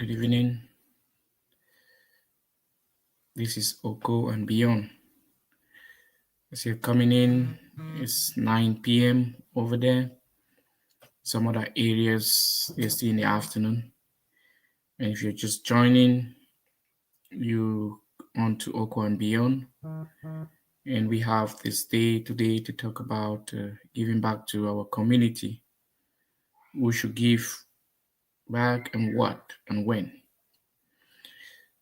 Good evening. This is Oko and Beyond. As you're coming in, it's 9 p.m. over there. Some other areas, it's still in the afternoon. And if you're just joining, you on to Oko and Beyond. And we have this day today to talk about giving back to our community. Who should give back and what and when?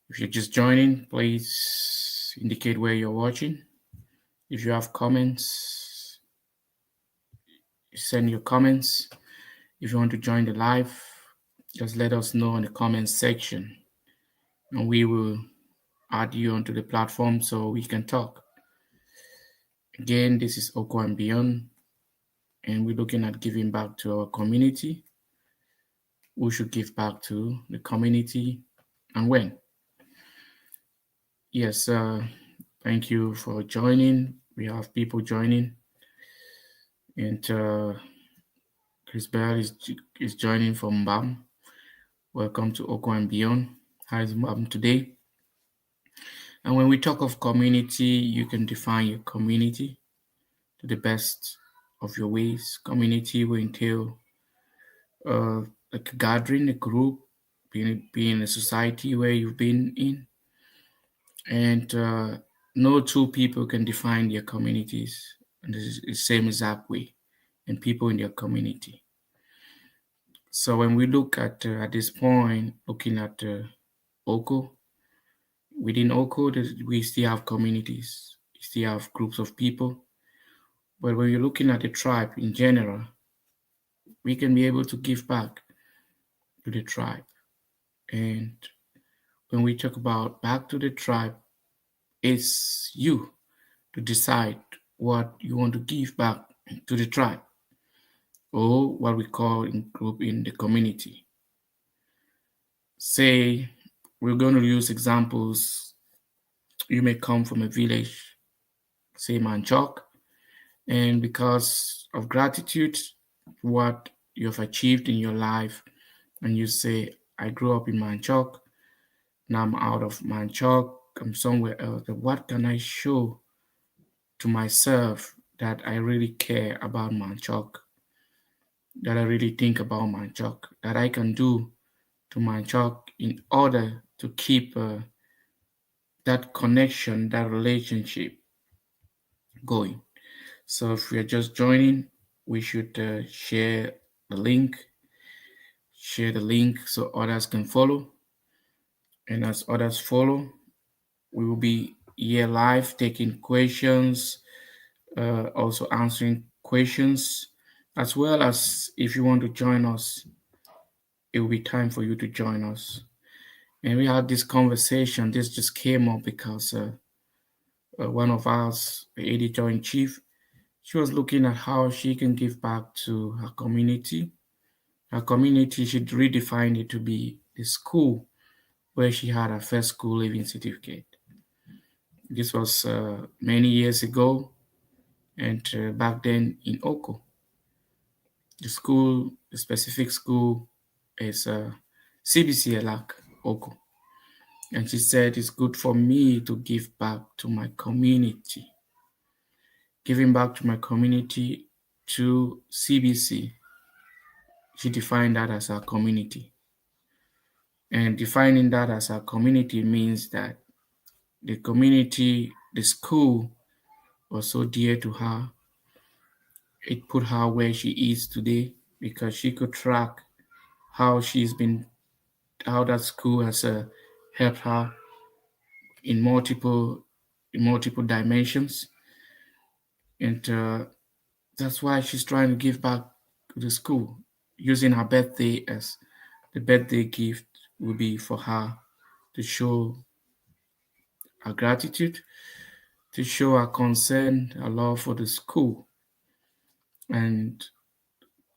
If you're just joining, please indicate where you're watching. If you have comments, send your comments. If you want to join the live, just let us know in the comments section and we will add you onto the platform so we can talk. Again, this is Oko and Beyond, and we're looking at giving back to our community. Who should give back to the community and when? Yes, thank you for joining. We have people joining, and Chris Bell is joining from BAM. Welcome to Oko and Beyond. How is BAM today? And when we talk of community, you can define your community to the best of your ways. Community will entail like a gathering, a group, being a society where you've been in. And no two people can define their communities in the same exact way, and people in their community. So when we look at this point, looking at Oko, within Oko, we still have communities, we still have groups of people. But when you're looking at the tribe in general, we can be able to give back to the tribe. And when we talk about back to the tribe, it's you to decide what you want to give back to the tribe, or what we call in group in the community. Say we're going to use examples. You may come from a village, say Manchok, and because of gratitude, what you've achieved in your life, and you say, I grew up in Manchok, now I'm out of Manchok, I'm somewhere else. What can I show to myself that I really care about Manchok, that I really think about Manchok, that I can do to Manchok in order to keep that connection, that relationship going. So if you're just joining, we should share the link so others can follow. And as others follow, we will be here live taking questions, also answering questions, as well as if you want to join us, it will be time for you to join us. And we had this conversation. This just came up because one of us, the editor in chief, she was looking at how she can give back to her community. Her community, she redefined it to be the school where she had her first school leaving certificate. This was many years ago, and back then in Oko. The specific school is CBC Elak, Oko. And she said it's good for me to give back to my community. Giving back to my community to CBC, she defined that as our community. And defining that as our community means that the community, the school was so dear to her. It put her where she is today because she could track how she's been, how that school has helped her in multiple dimensions, and that's why she's trying to give back to the school, using her birthday as the birthday gift will be for her to show her gratitude, to show her concern, her love for the school. And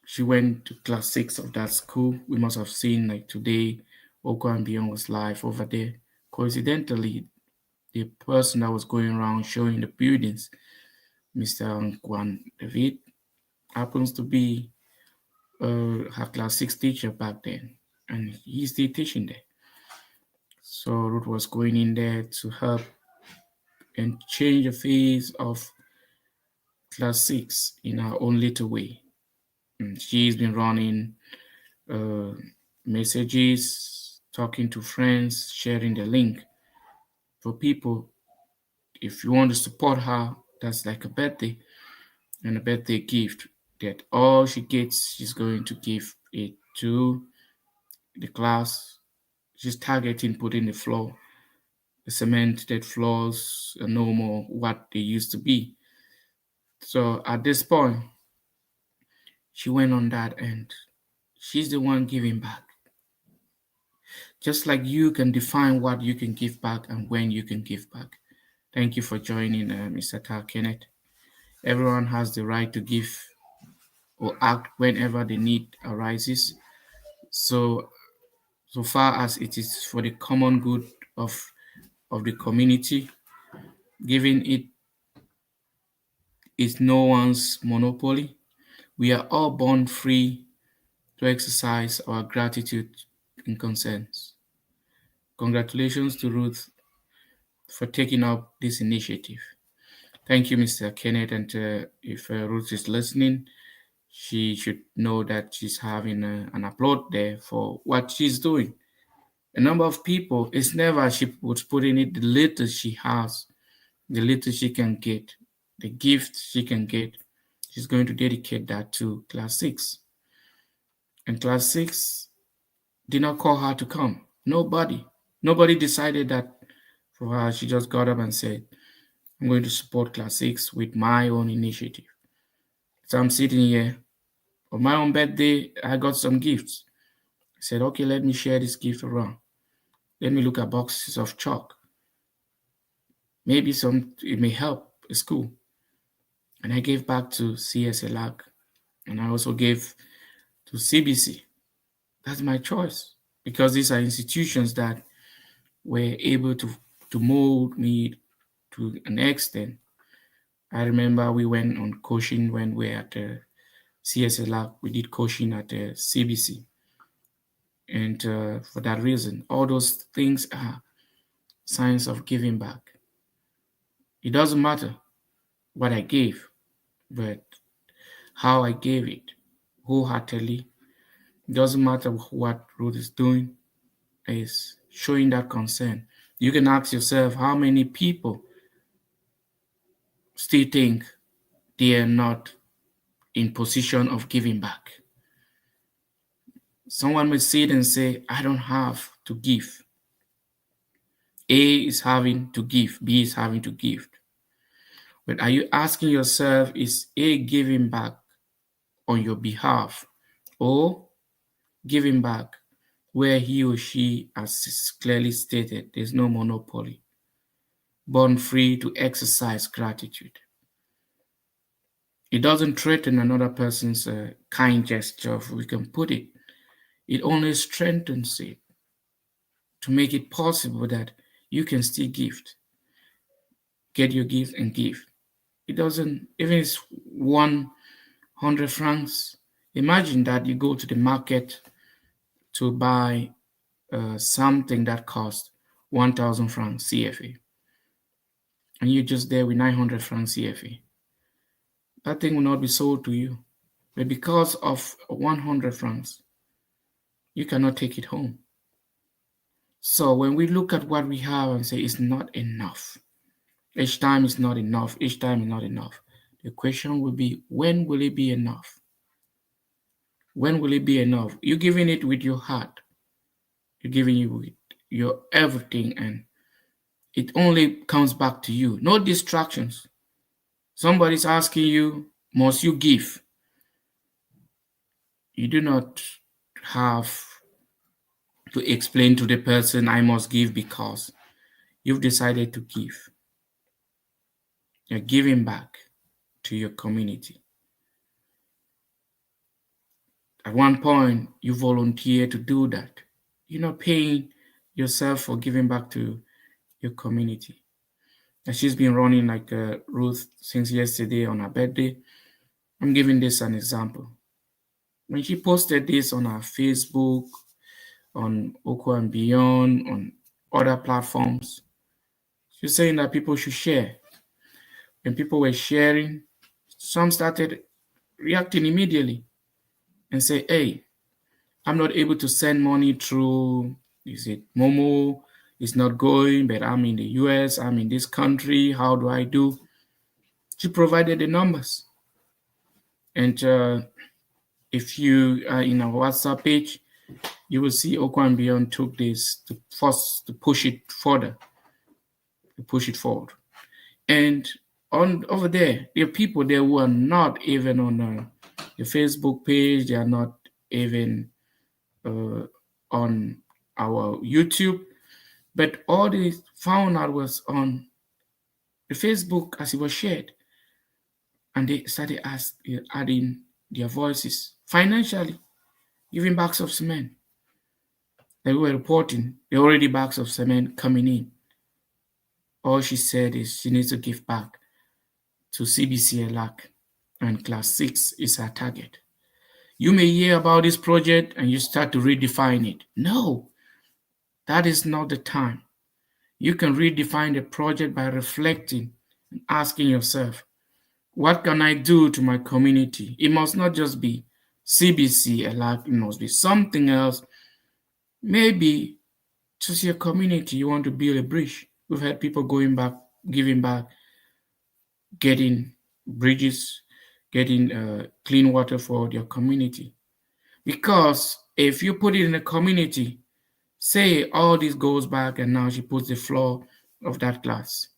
she went to class 6 of that school. We must have seen like today, Oko and Beyond was live over there. Coincidentally, the person that was going around showing the buildings, Mr. Nkwan David, happens to be her class 6 teacher back then, and he's still teaching there. So Ruth was going in there to help and change the face of class 6 in her own little way. And she's been running uh, messages, talking to friends, sharing the link for people. If you want to support her, that's like a birthday and a birthday gift that all she gets, she's going to give it to the class. She's targeting putting the cemented floors are no more what they used to be. So at this point, she went on that and she's the one giving back. Just like you can define what you can give back and when you can give back. Thank you for joining, Mr. Tar Kenneth. Everyone has the right to give or act whenever the need arises. So, so far as it is for the common good of the community, giving it is no one's monopoly. We are all born free to exercise our gratitude and concerns. Congratulations to Ruth for taking up this initiative. Thank you, Mr. Kenneth. And if Ruth is listening, she should know that she's having an applaud there for what she's doing. A number of people, it's never she was putting it the little she has, the little she can get, the gift she can get. She's going to dedicate that to class 6. And class 6 did not call her to come. Nobody. Nobody decided that for her. She just got up and said, I'm going to support class 6 with my own initiative. So I'm sitting here. On my own birthday, I got some gifts. I said, okay, let me share this gift around. Let me look at boxes of chalk. Maybe it may help a school. And I gave back to CSLAC. And I also gave to CBC. That's my choice. Because these are institutions that were able to mold me to an extent. I remember we went on coaching when we were at the CSLAC. We did coaching at the CBC. And for that reason, all those things are signs of giving back. It doesn't matter what I gave, but how I gave it wholeheartedly. It doesn't matter what Ruth is doing, is showing that concern. You can ask yourself how many people still think they are not in position of giving back. Someone may sit and say, I don't have to give. A is having to give, B is having to give. But are you asking yourself, is A giving back on your behalf or giving back where he or she, as is clearly stated, there's no monopoly, born free to exercise gratitude? It doesn't threaten another person's kind gesture, if we can put it. It only strengthens it to make it possible that you can still give, get your gift and give. It doesn't, even if it's 100 francs, imagine that you go to the market to buy something that costs 1,000 francs CFA, and you're just there with 900 francs CFA. That thing will not be sold to you. But because of 100 francs, you cannot take it home. So when we look at what we have and say it's not enough, each time it's not enough, each time it's not enough, the question will be, when will it be enough? When will it be enough? You're giving it with your heart. You're giving it with your everything, and it only comes back to you. No distractions. Somebody's asking you, must you give? You do not have to explain to the person, I must give because you've decided to give. You're giving back to your community. At one point, you volunteer to do that. You're not paying yourself for giving back to your community. And she's been running like Ruth since yesterday on her birthday. I'm giving this an example. When she posted this on her Facebook, on Oko and Beyond, on other platforms. She's saying that people should share. When people were sharing, some started reacting immediately and say, hey, I'm not able to send money through, is it Momo? It's not going, but I'm in the US, I'm in this country. How do I do? She provided the numbers. And if you are in our WhatsApp page, you will see Okwan Beyond took this to push it further, to push it forward. And on over there are people there who are not even on the Facebook page. They are not even on our YouTube. But all they found out was on the Facebook as it was shared. And they started adding their voices financially, giving bags of cement. They were reporting the already bags of cement coming in. All she said is she needs to give back to CBC ELAC, and class 6 is her target. You may hear about this project and you start to redefine it. No, that is not the time. You can redefine the project by reflecting and asking yourself, what can I do to my community? It must not just be CBC ELAC, it must be something else. Maybe just your community, you want to build a bridge. We've had people going back, giving back, getting bridges, getting clean water for their community. Because if you put it in a community, say all this goes back and now she puts the floor of that class.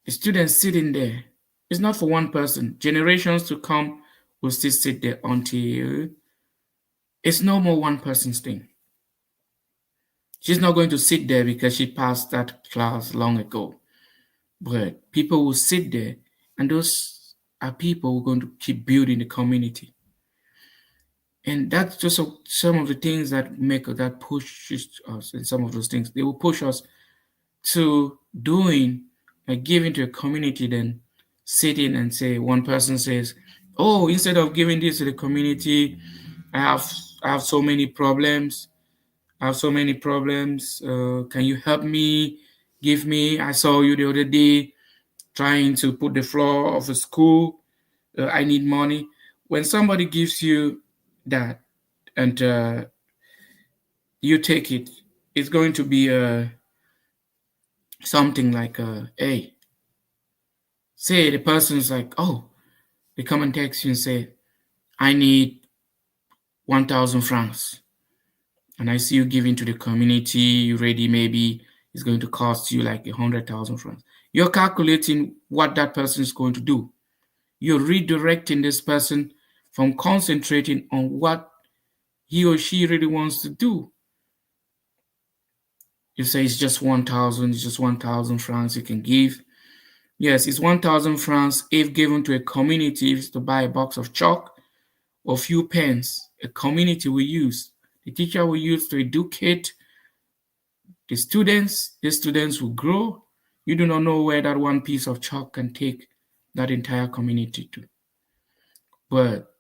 The students sitting there, it's not for one person. Generations to come will still sit there until it's no more one person's thing. She's not going to sit there because she passed that class long ago. But people will sit there, and those are people who are going to keep building the community. And that's just some of the things that pushes us, and some of those things they will push us to doing, like giving to a community, then sitting and say one person says, oh, instead of giving this to the community, I have so many problems. I have so many problems. Can you help me? Give me. I saw you the other day trying to put the floor of a school. I need money. When somebody gives you that and you take it, it's going to be something like, hey, say the person's like, oh, they come and text you and say, I need 1,000 francs. And I see you giving to the community, you ready, maybe it's going to cost you like 100,000 francs. You're calculating what that person is going to do. You're redirecting this person from concentrating on what he or she really wants to do. You say it's just 1,000, it's just 1,000 francs you can give. Yes, it's 1,000 francs if given to a community, if it's to buy a box of chalk or a few pens. A community will use. The teacher will use to educate the students. The students will grow. You do not know where that one piece of chalk can take that entire community to. But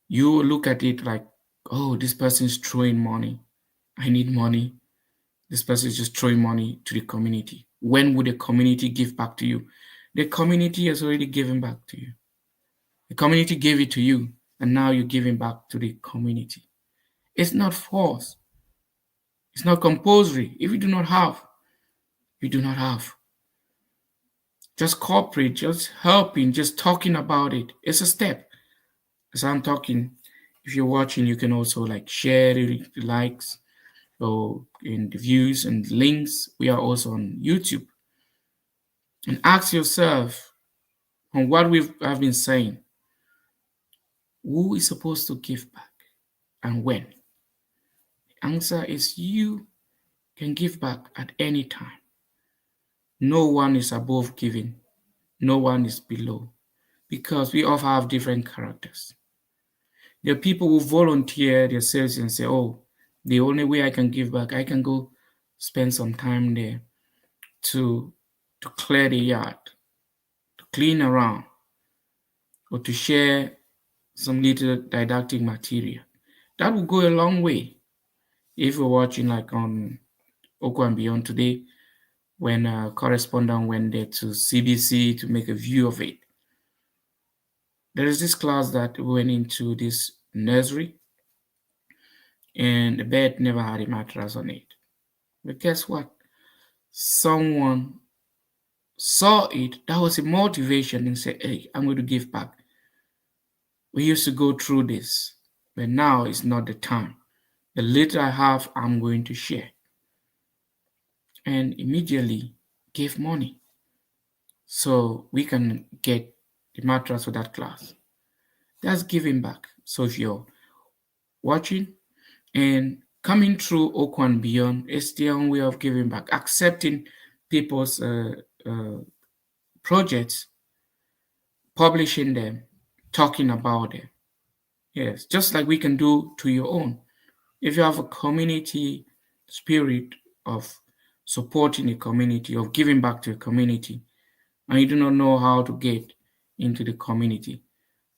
you look at it like, oh, this person is throwing money. I need money. This person is just throwing money to the community. When would the community give back to you? The community has already given back to you. The community gave it to you, and now you're giving back to the community. It's not force. It's not compulsory. If you do not have, you do not have. Just cooperate, just helping, just talking about it. It's a step. As I'm talking, if you're watching, you can also like share the likes or in the views and links. We are also on YouTube. And ask yourself on what I've been saying, who is supposed to give back and when? The answer is you can give back at any time. No one is above giving. No one is below because we all have different characters. There are people who volunteer themselves and say, oh, the only way I can give back, I can go spend some time there to clear the yard, to clean around, or to share some little didactic material. That will go a long way. If you're watching like on Oko and Beyond today, when a correspondent went there to CBC to make a view of it, there is this class that went into this nursery, and the bed never had a mattress on it. But guess what? Someone saw it. That was a motivation and said, "Hey, I'm going to give back. We used to go through this, but now is not the time. The little I have, I'm going to share." And immediately gave money so we can get the mattress for that class. That's giving back. So if you're watching and coming through Oko and Beyond, it's their own way of giving back, accepting people's projects, publishing them, talking about them. Yes, just like we can do to your own. If you have a community spirit of supporting a community, of giving back to a community, and you do not know how to get into the community,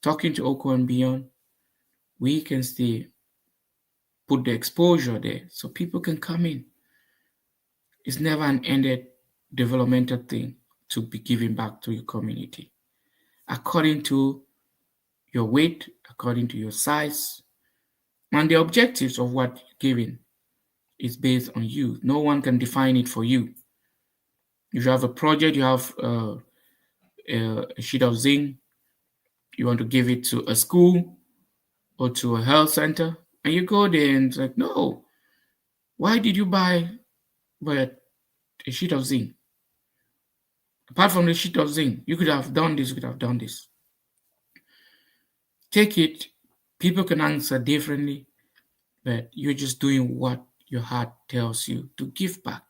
talking to Oko and Beyond, we can still put the exposure there so people can come in. It's never an ended developmental thing to be giving back to your community. According to your weight, according to your size, and the objectives of what you're giving is based on you. No one can define it for you. If you have a project, you have a sheet of zinc, you want to give it to a school or to a health center, and you go there and it's like, no, why did you buy but a sheet of zinc? Apart from the sheet of zinc, you could have done this, you could have done this. Take it, people can answer differently, but you're just doing what your heart tells you to give back.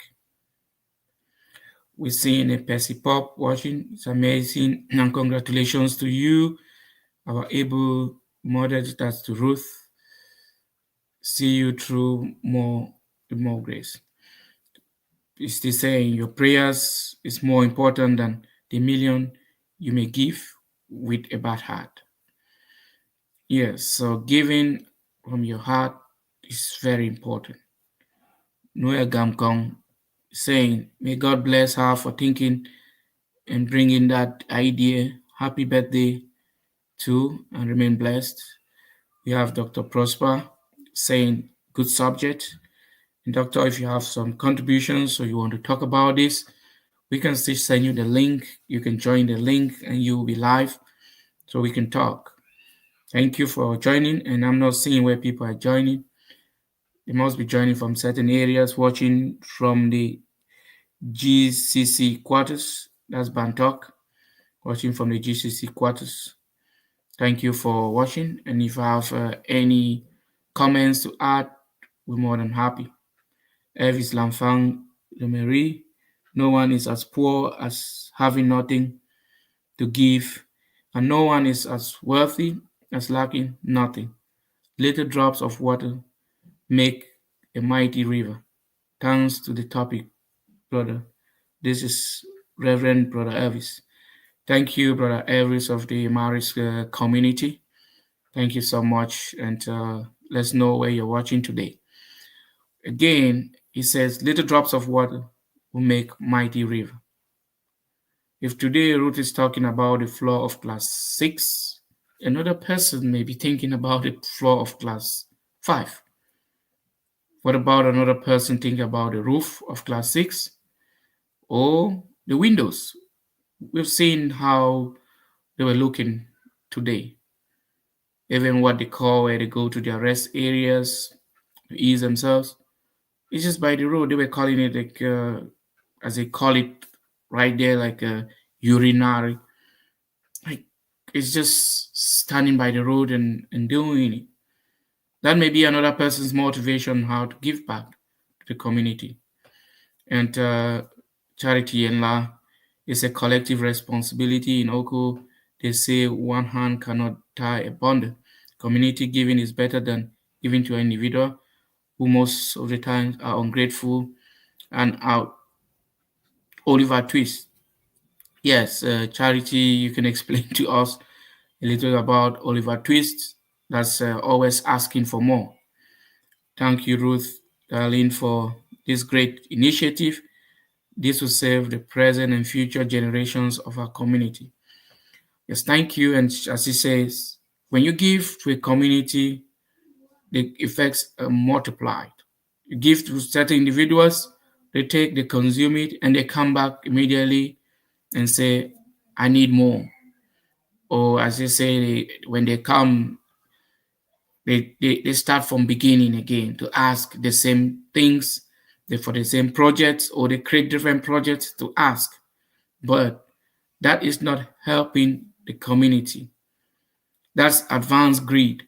We're seeing a Percy Pop watching. It's amazing. And congratulations to you, our able mother. That's to Ruth. See you through more grace. It's the saying, your prayers is more important than the million you may give with a bad heart. Yes, so giving from your heart is very important. Noah Gamkong saying, may God bless her for thinking and bringing that idea. Happy birthday to and remain blessed. We have Dr. Prosper saying, good subject. And Doctor, if you have some contributions or you want to talk about this, we can still send you the link. You can join the link and you will be live so we can talk. Thank you for joining. And I'm not seeing where people are joining. They must be joining from certain areas, watching from the GCC quarters. That's Bantok, watching from the GCC quarters. Thank you for watching. And if you have any comments to add, we're more than happy. Elvis Lamfang Lemery, no one is as poor as having nothing to give, and no one is as wealthy as lacking nothing. Little drops of water make a mighty river. Thanks to the topic, brother. This is Reverend Brother Elvis. Thank you, Brother Elvis of the Maris community. Thank you so much, and let's know where you're watching today. Again, he says, little drops of water will make mighty river. If today Ruth is talking about the floor of class 6, another person may be thinking about the floor of class 5. What about another person thinking about the roof of class 6 or the windows? We've seen how they were looking today. Even what they call where they go to their rest areas to ease themselves. It's just by the road. They were calling it like, as they call it right there, like a urinary. Like it's just standing by the road and doing it. That may be another person's motivation how to give back to the community. And charity and law is a collective responsibility. In Oko, they say one hand cannot tie a bundle. Community giving is better than giving to an individual who most of the time are ungrateful and out. Oliver Twist. Yes, Charity, you can explain to us a little about Oliver Twist. That's always asking for more. Thank you, Ruth. Darlene, for this great initiative. This will serve the present and future generations of our community. Yes, thank you. And as he says, when you give to a community, the effects are multiplied. You give to certain individuals, they take, they consume it, and they come back immediately and say, I need more. Or as they say, when they come, they start from beginning again to ask the same things for the same projects, or they create different projects to ask. But that is not helping the community. That's advanced greed.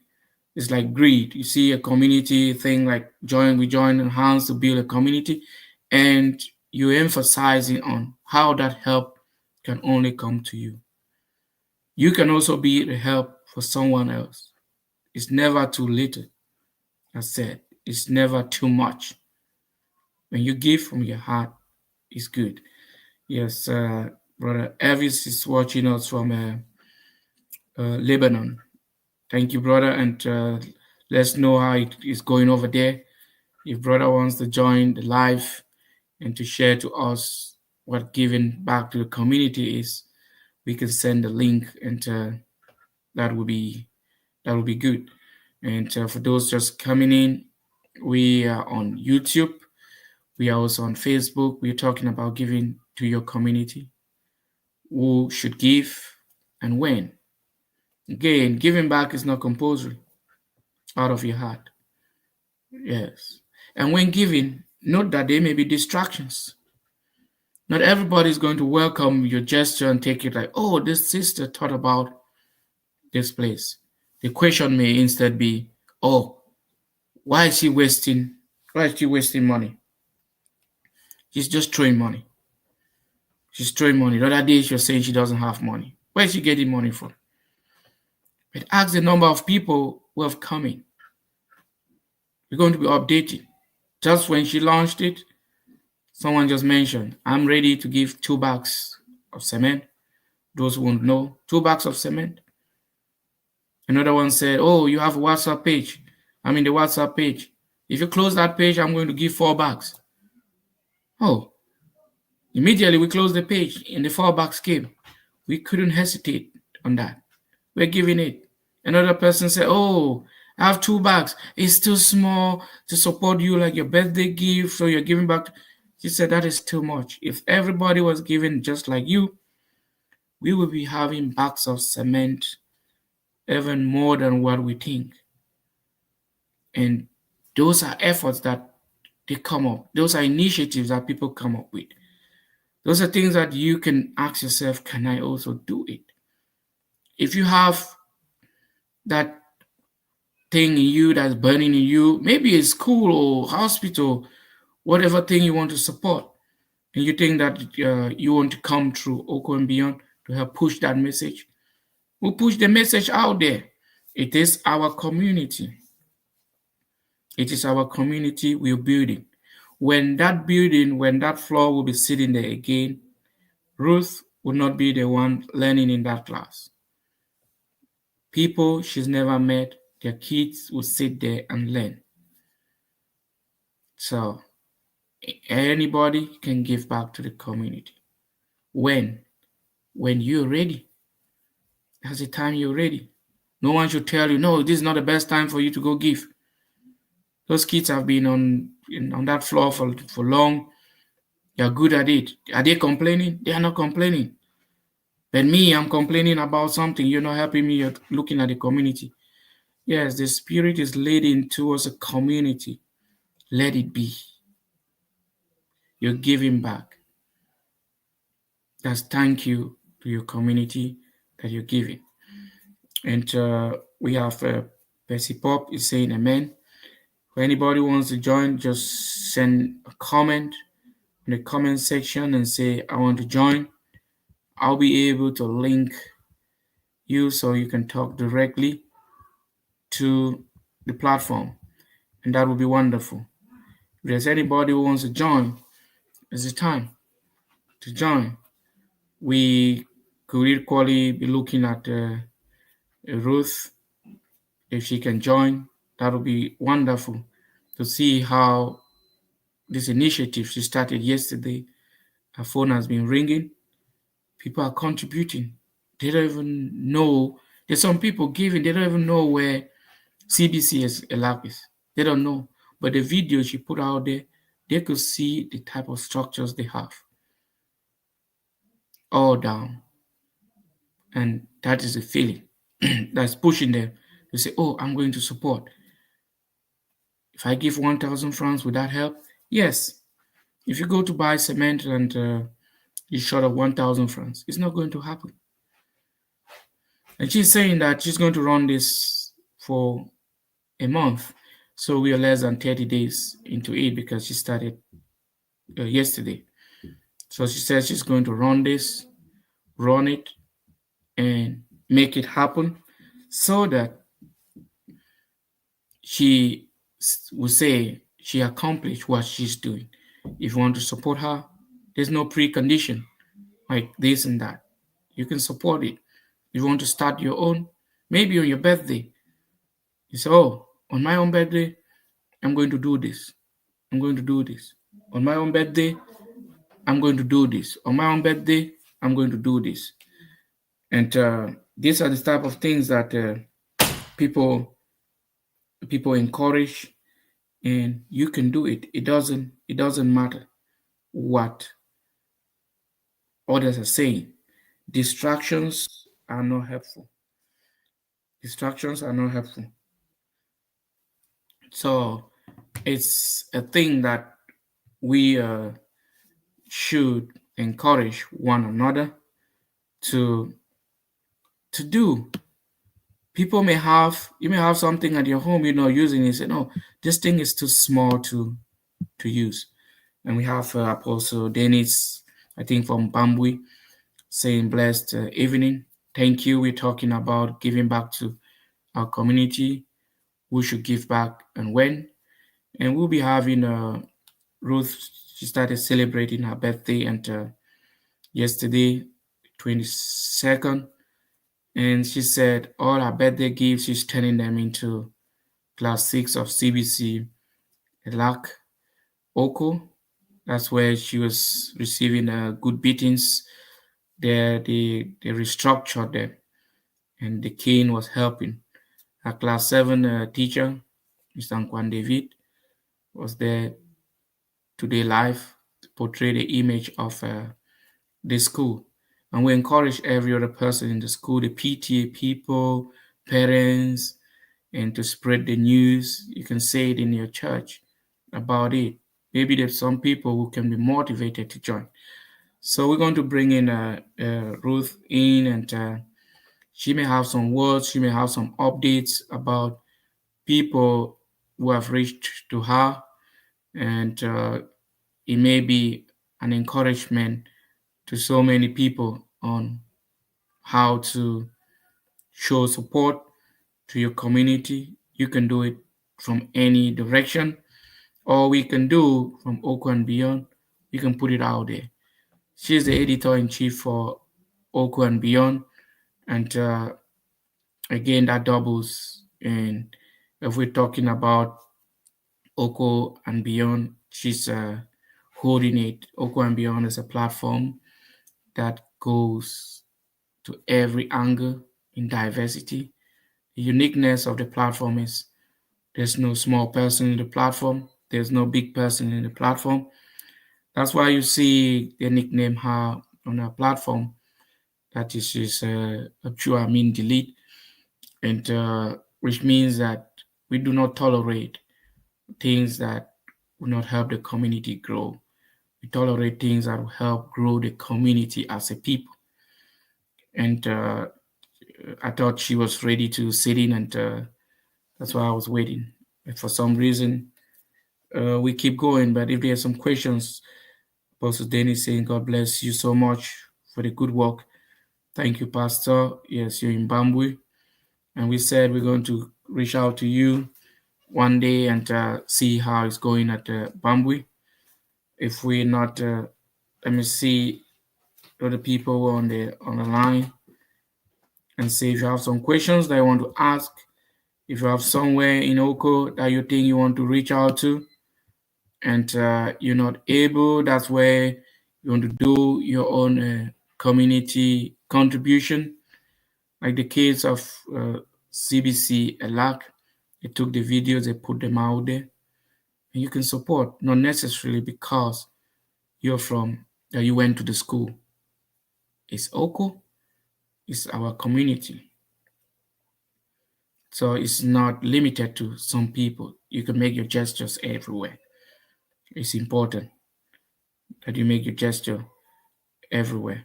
It's like greed. You see a community thing like we join hands to build a community, and you're emphasizing on how that help can only come to you. You can also be the help for someone else. It's never too little. I said, it's never too much. When you give from your heart, it's good. Yes, Brother Elvis is watching us from Lebanon. Thank you, brother, and let's know how it is going over there. If brother wants to join the live and to share to us what giving back to the community is, we can send the link, and that will be good. And for those just coming in, we are on YouTube. We are also on Facebook. We're talking about giving to your community. Who should give and when? Again, giving back is not compulsory. Out of your heart. Yes. And when giving, note that there may be distractions. Not everybody is going to welcome your gesture and take it like, oh, this sister thought about this place. The question may instead be, oh, why is she wasting money? She's just throwing money. She's throwing money. The other day she was saying she doesn't have money. Where is she getting money from? But ask the number of people who have come in. We're going to be updating. Just when she launched it, someone just mentioned, I'm ready to give 2 bags of cement. Those who won't know, 2 bags of cement. Another one said, oh, you have a WhatsApp page. I'm in the WhatsApp page. If you close that page, I'm going to give 4 bags. Oh, immediately we closed the page and the 4 bags came. We couldn't hesitate on that. We're giving it. Another person said, oh, I have 2 bags. It's too small to support you like your birthday gift, so you're giving back. She said, that is too much. If everybody was giving just like you, we would be having bags of cement even more than what we think. And those are efforts that they come up. Those are initiatives that people come up with. Those are things that you can ask yourself, can I also do it? If you have that thing in you that's burning in you, maybe a school or hospital, whatever thing you want to support, and you think that you want to come through Oko and Beyond to help push that message, we'll push the message out there. It is our community. It is our community we're building. When that floor will be sitting there again, Ruth will not be the one learning in that class. People she's never met, their kids will sit there and learn. So anybody can give back to the community. When you're ready. That's the time you're ready. No one should tell you, no, this is not the best time for you to go give. Those kids have been on that floor for long. They're good at it. Are they complaining? They are not complaining. But me, I'm complaining about something. You're not helping me. You're looking at the community. Yes, the Spirit is leading towards a community. Let it be. You're giving back. That's thank you to your community that you're giving. And we have Percy Pop is saying amen. If anybody wants to join, just send a comment in the comment section and say, I want to join. I'll be able to link you so you can talk directly to the platform. And that would be wonderful. If there's anybody who wants to join, it's the time to join. We could equally be looking at Ruth. If she can join, that would be wonderful to see how this initiative she started yesterday. Her phone has been ringing. People are contributing. They don't even know. There's some people giving. They don't even know where CBCS ELAC is. They don't know. But the video she put out there, they could see the type of structures they have. All down. And that is a feeling that's pushing them to say, oh, I'm going to support. If I give 1,000 francs, would that help? Yes. If you go to buy cement and you're short of 1,000 francs, it's not going to happen. And she's saying that she's going to run this for a month. So we are less than 30 days into it because she started yesterday. So she says she's going to run it, and make it happen so that she will say she accomplished what she's doing. If you want to support her, there's no precondition like this and that. You can support it. If you want to start your own, maybe on your birthday, you say, oh, on my own birthday, I'm going to do this. I'm going to do this. On my own birthday, I'm going to do this. On my own birthday, I'm going to do this. And these are the type of things that people encourage, and you can do it. It doesn't matter what others are saying. Distractions are not helpful. Distractions are not helpful. So it's a thing that we should encourage one another to do. You may have something at your home you're not using. You say, no, this thing is too small to use. And we have Apostle Dennis, I think from Bambui, saying blessed evening. Thank you. We're talking about giving back to our community. We should give back and when. And we'll be having Ruth. She started celebrating her birthday and yesterday, 22nd. And she said all her birthday gifts, she's turning them into class 6 of CBC ELAC Oko. That's where she was receiving good beatings. There, they restructured them, and the cane was helping. Her class 7 teacher, Mr. Nkwan David, was there today live to portray the image of the school. And we encourage every other person in the school, the PTA people, parents, and to spread the news. You can say it in your church about it. Maybe there's some people who can be motivated to join. So we're going to bring in Ruth in, and she may have some words, she may have some updates about people who have reached to her, and it may be an encouragement to so many people on how to show support to your community. You can do it from any direction, or we can do from Oko and Beyond. You can put it out there. She's the editor-in-chief for Oko and Beyond, and again, that doubles. And if we're talking about Oko and Beyond, she's holding it. Oko and Beyond is a platform that goes to every angle in diversity. The uniqueness of the platform is there's no small person in the platform, there's no big person in the platform. That's why you see they nickname her on our platform that is Abchua mean delete, and which means that we do not tolerate things that will not help the community grow. We tolerate things that will help grow the community as a people. And I thought she was ready to sit in, and that's why I was waiting. But for some reason, we keep going. But if there are some questions, Pastor Dennis saying, God bless you so much for the good work. Thank you, Pastor. Yes, you're in Bambui. And we said we're going to reach out to you one day and see how it's going at Bambui. If we're not, let me see other people on the line and see if you have some questions that you want to ask. If you have somewhere in Oko that you think you want to reach out to, and you're not able, that's where you want to do your own community contribution, like the case of CBC ELAC. They took the videos, they put them out there, and you can support, not necessarily because you're from, you went to the school. It's OCO, it's our community. So it's not limited to some people. You can make your gestures everywhere. It's important that you make your gesture everywhere.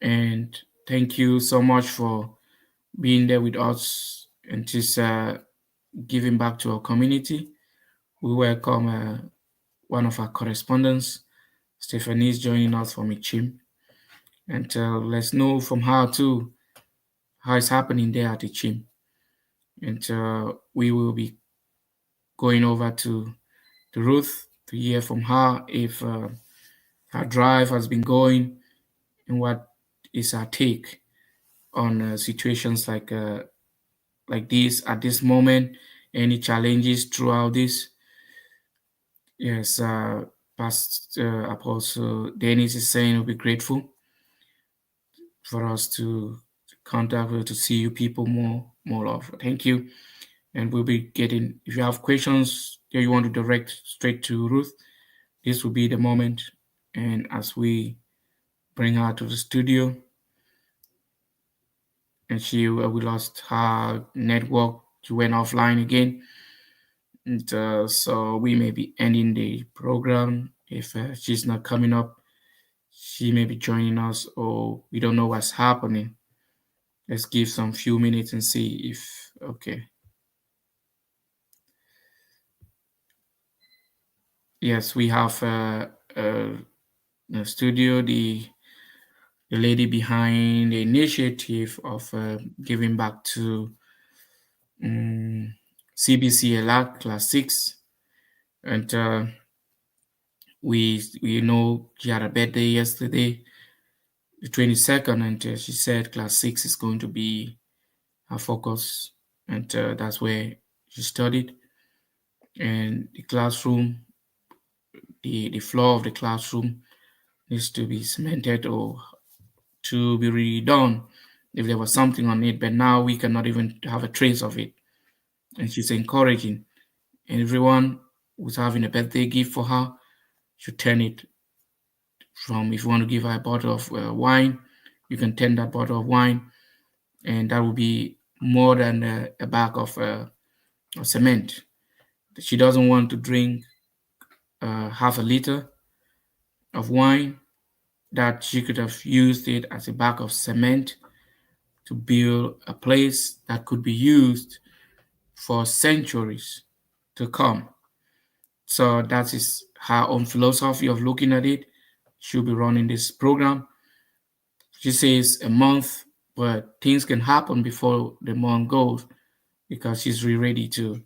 And thank you so much for being there with us and just giving back to our community. We welcome one of our correspondents, Stephanie, is joining us from Ichim. And let's know from her too how it's happening there at Ichim. And we will be going over to Ruth to hear from her if her drive has been going and what is her take on situations like this at this moment, any challenges throughout this. Yes, Pastor Apostle Dennis is saying he'll be grateful for us to contact her, to see you people more love. Thank you. And we'll be getting, if you have questions that you want to direct straight to Ruth, this will be the moment. And as we bring her to the studio, and we lost her network, she went offline again. And so we may be ending the program. If she's not coming up, she may be joining us, or we don't know what's happening. Let's give some few minutes and see if, okay. Yes, we have the studio, the lady behind the initiative of giving back to CBC ELAC Class 6. And we know she had a birthday yesterday, the 22nd, and she said Class 6 is going to be her focus, and that's where she studied. And the classroom, the floor of the classroom needs to be cemented or to be redone if there was something on it, but now we cannot even have a trace of it. And she's encouraging, and everyone who's having a birthday gift for her should turn it from, if you want to give her a bottle of wine, you can turn that bottle of wine, and that will be more than a bag of cement. She doesn't want to drink half a liter of wine, that she could have used it as a bag of cement to build a place that could be used for centuries to come. So that is her own philosophy of looking at it. She'll be running this program. She says a month, but things can happen before the month goes because she's really ready to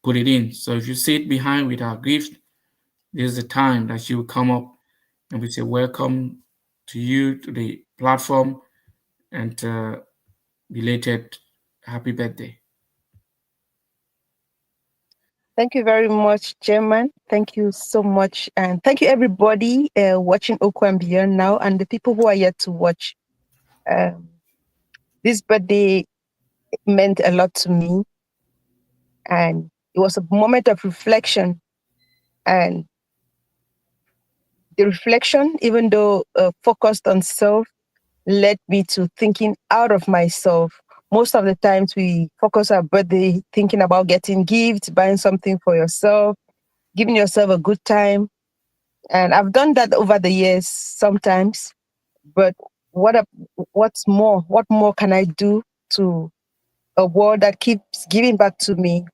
put it in. So if you sit behind with her gift, there's a time that she will come up and we say, welcome to you to the platform, and belated happy birthday. Thank you very much, Chairman. Thank you so much. And thank you, everybody watching OCO and Beyond now, and the people who are yet to watch. This birthday meant a lot to me. And it was a moment of reflection. And the reflection, even though focused on self, led me to thinking out of myself. Most of the times we focus our birthday thinking about getting gifts, buying something for yourself, giving yourself a good time. And I've done that over the years sometimes. But what's more? What more can I do to a world that keeps giving back to me?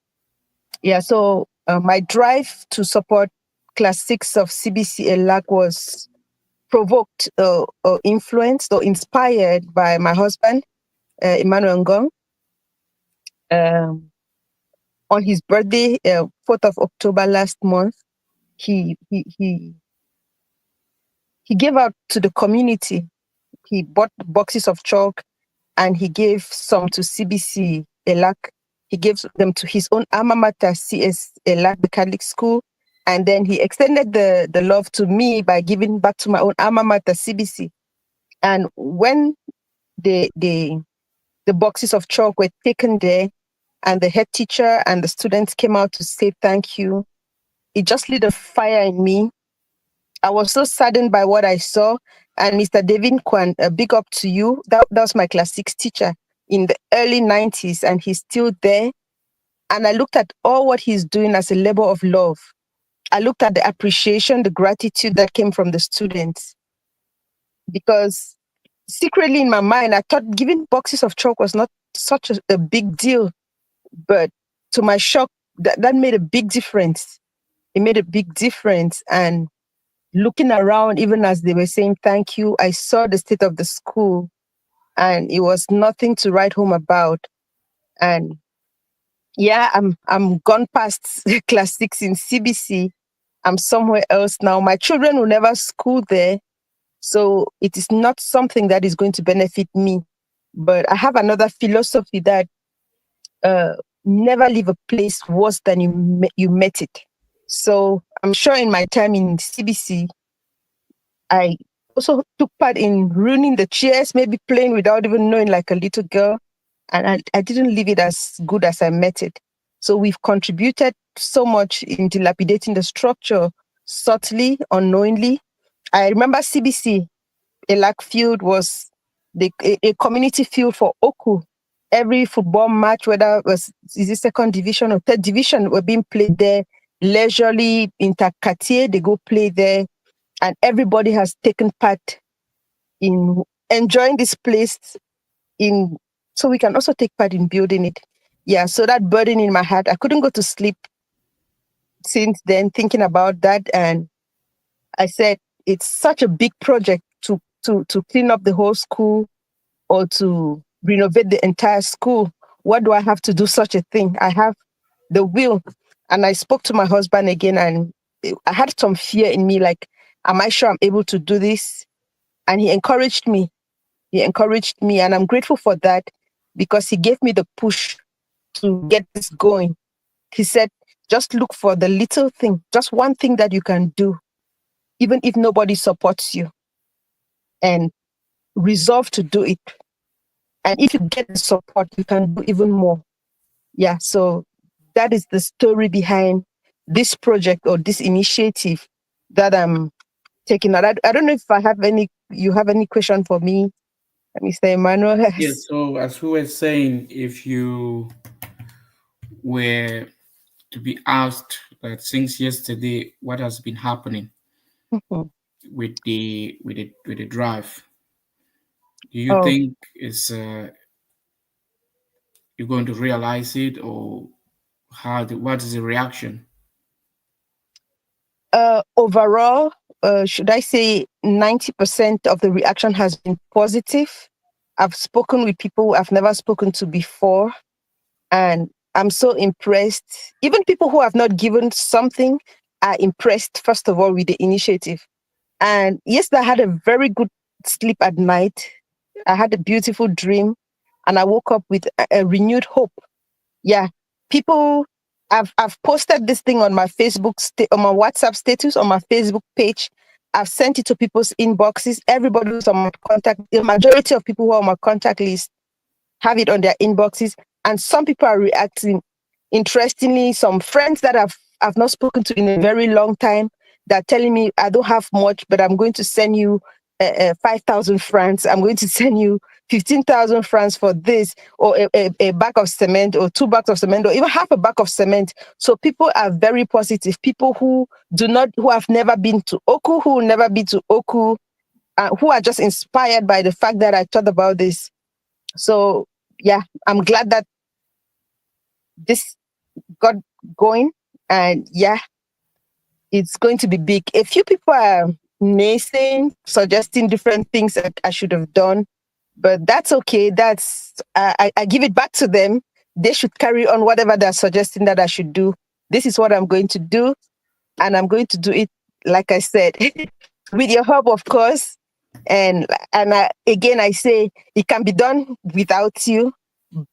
Yeah, so my drive to support Class 6 of CBC ELAC was provoked or influenced or inspired by my husband, Emmanuel Ngong. On his birthday, 4th of October last month, he gave out to the community. He bought boxes of chalk and he gave some to CBC ELAC. He gave them to his own alma mater, CS ELAC, the Catholic school. And then he extended the love to me by giving back to my own alma mater, CBC. And when the boxes of chalk were taken there, and the head teacher and the students came out to say thank you, it just lit a fire in me. I was so saddened by what I saw. And Mr. David Kwan, a big up to you. That was my class 6 teacher in the early 90s, and he's still there. And I looked at all what he's doing as a labor of love. I looked at the appreciation, the gratitude that came from the students. Because secretly in my mind, I thought giving boxes of chalk was not such a big deal. But to my shock, that made a big difference. It made a big difference. And looking around, even as they were saying thank you, I saw the state of the school, and it was nothing to write home about. And yeah, I'm gone past class 6 in CBC. I'm somewhere else now. My children will never school there, so it is not something that is going to benefit me. But I have another philosophy that never leave a place worse than you met it. So I'm sure in my time in CBC, I also took part in ruining the chairs, maybe playing without even knowing, like a little girl. And I didn't leave it as good as I met it. So we've contributed so much in dilapidating the structure subtly, unknowingly. I remember CBC, Elak Field was a community field for Oku. Every football match, whether it was is it second division or third division, were being played there leisurely. Intercartier, they go play there. And everybody has taken part in enjoying this place so we can also take part in building it. Yeah, so that burden in my heart, I couldn't go to sleep since then thinking about that. And I said, it's such a big project to clean up the whole school or to renovate the entire school. What do I have to do such a thing? I have the will. And I spoke to my husband again, and I had some fear in me, like, am I sure I'm able to do this? And he encouraged me. And I'm grateful for that, because he gave me the push to get this going. He said, just look for the little thing, just one thing that you can do, even if nobody supports you, and resolve to do it. And if you get the support, you can do even more. Yeah, so that is the story behind this project or this initiative that I'm taking. I don't know if you have any question for me, Mr. Emmanuel. Yes, so as we were saying, if you were to be asked that since yesterday, what has been happening with the drive, do you Oh, think it's you're going to realize it, or what is the reaction? overall, should I say 90% of the reaction has been positive. I've spoken with people I've never spoken to before, and I'm so impressed. Even people who have not given something are impressed, first of all, with the initiative. And yes, I had a very good sleep at night. I had a beautiful dream, and I woke up with a renewed hope. Yeah, people, I've posted this thing on my on my WhatsApp status, on my Facebook page. I've sent it to people's inboxes. Everybody who's on my contact, the majority of people who are on my contact list have it on their inboxes, and some people are reacting. Interestingly, some friends that I've not spoken to in a very long time, they're telling me, I don't have much, but I'm going to send you 5,000 francs. I'm going to send you 15,000 francs for this, or a bag of cement, or 2 bags of cement, or even half a bag of cement. So people are very positive. People who have never been to Oku, who will never be to Oku, who are just inspired by the fact that I thought about this. So yeah, I'm glad that this got going, and yeah, it's going to be big. A few people are naysaying, suggesting different things that I should have done, but that's okay. I give it back to them. They should carry on whatever they're suggesting that I should do. This is what I'm going to do, and I'm going to do it, like I said, with your help, of course. And again, I say it can be done without you,